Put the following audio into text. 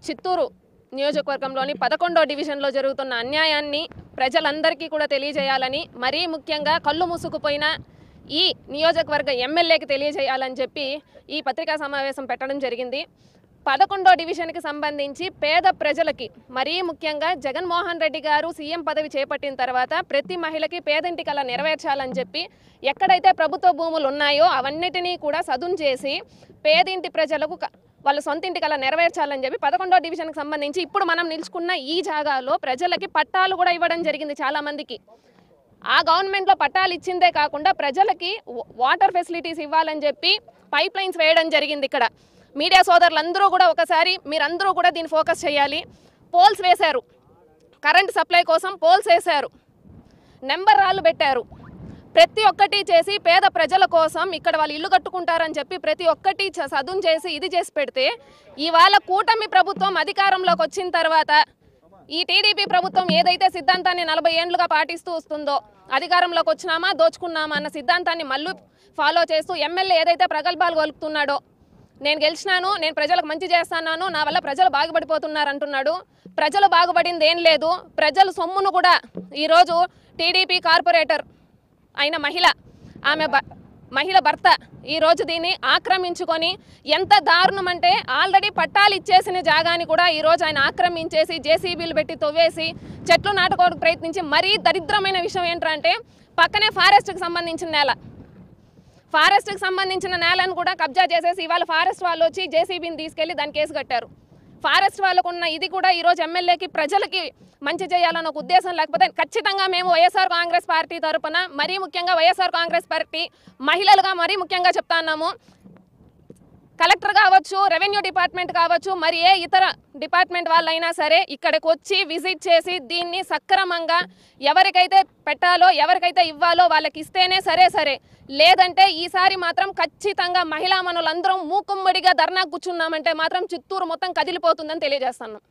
చిత్తూరు నియోజకవర్గంలోని 11వ డివిజన్లో జరుగుతున్న అన్యాయాన్ని ప్రజలందరికీ కూడా తెలియజేయాలని, మరీ ముఖ్యంగా కళ్ళు మూసుకుపోయిన ఈ నియోజకవర్గ ఎమ్మెల్యేకి తెలియజేయాలని చెప్పి ఈ పత్రికా సమావేశం పెట్టడం జరిగింది. 11వ డివిజన్కి సంబంధించి పేద ప్రజలకి, మరీ ముఖ్యంగా జగన్మోహన్ రెడ్డి గారు సీఎం పదవి చేపట్టిన తర్వాత ప్రతి మహిళకి పేదింటి కల నెరవేర్చాలని చెప్పి ఎక్కడైతే ప్రభుత్వ భూములు ఉన్నాయో అవన్నిటినీ కూడా సదును చేసి పేదింటి ప్రజలకు వాళ్ళ సొంత ఇంటి కల నెరవేర్చాలని చెప్పి 11వ డివిజన్కి సంబంధించి ఇప్పుడు మనం నిలుచుకున్న ఈ జాగాలో ప్రజలకి పట్టాలు కూడా ఇవ్వడం జరిగింది. చాలామందికి ఆ గవర్నమెంట్లో పట్టాలు ఇచ్చిందే కాకుండా ప్రజలకి వాటర్ ఫెసిలిటీస్ ఇవ్వాలని చెప్పి పైప్ లైన్స్ వేయడం జరిగింది. ఇక్కడ మీడియా సోదరులందరూ కూడా ఒకసారి మీరందరూ కూడా దీన్ని ఫోకస్ చేయాలి. పోల్స్ వేశారు, కరెంట్ సప్లై కోసం పోల్స్ వేశారు, నెంబర్ రాళ్ళు పెట్టారు, ప్రతి ఒక్కటి చేసి పేద ప్రజల కోసం ఇక్కడ వాళ్ళు ఇల్లు కట్టుకుంటారని చెప్పి ప్రతి ఒక్కటి సదును చేసి ఇది చేసి పెడితే, ఇవాళ కూటమి ప్రభుత్వం అధికారంలోకి వచ్చిన తర్వాత ఈ టీడీపీ ప్రభుత్వం ఏదైతే సిద్ధాంతాన్ని 40 ఏళ్లుగా పాటిస్తూ వస్తుందో, అధికారంలోకి వచ్చినామా దోచుకున్నామా అన్న సిద్ధాంతాన్ని మళ్ళీ ఫాలో చేస్తూ ఎమ్మెల్యే ఏదైతే ప్రగల్భాలు పలుకుతున్నాడో, నేను గెలిచినాను, నేను ప్రజలకు మంచి చేస్తున్నాను, నా వల్ల ప్రజలు బాగుపడిపోతున్నారు అంటున్నాడు. ప్రజలు బాగుపడింది ఏం లేదు. ప్రజల సొమ్మును కూడా ఈరోజు టీడీపీ కార్పొరేటర్ అయిన మహిళ భర్త ఈరోజు దీన్ని ఆక్రమించుకొని, ఎంత దారుణం అంటే ఆల్రెడీ పట్టాలు ఇచ్చేసిన జాగాని కూడా ఈరోజు ఆయన ఆక్రమించేసి జేసీబీలు పెట్టి తవ్వేసి చెట్లు నాటుకోవడానికి ప్రయత్నించి, మరీ దరిద్రమైన విషయం ఏంటంటే పక్కనే ఫారెస్ట్కి సంబంధించిన నేలను కూడా కబ్జా చేసేసి ఇవాళ ఫారెస్ట్ వాళ్ళు వచ్చి జేసీబీని తీసుకెళ్లి దాని కేసు కట్టారు. ఫారెస్ట్ వాళ్ళకు ఉన్న ఇది కూడా ఈరోజు ఎమ్మెల్యేకి ప్రజలకి మంచి చేయాలన్న ఒక ఉద్దేశం లేకపోతే ఖచ్చితంగా మేము వైఎస్ఆర్ కాంగ్రెస్ పార్టీ తరపున, మరీ ముఖ్యంగా వైఎస్ఆర్ కాంగ్రెస్ పార్టీ మహిళలుగా మరీ ముఖ్యంగా చెప్తా ఉన్నాము, కలెక్టర్ కావచ్చు, రెవెన్యూ డిపార్ట్మెంట్ కావచ్చు, మరి ఏ ఇతర డిపార్ట్మెంట్ వాళ్ళైనా సరే ఇక్కడికి వచ్చి విజిట్ చేసి దీన్ని సక్రమంగా ఎవరికైతే పెట్టాలో ఎవరికైతే ఇవ్వాలో వాళ్ళకి ఇస్తేనే సరే, లేదంటే ఈసారి మాత్రం ఖచ్చితంగా మహిళా మనులందరం మూకుమ్మడిగా ధర్నా కూర్చున్నామంటే మాత్రం చిత్తూరు మొత్తం కదిలిపోతుందని తెలియజేస్తున్నాం.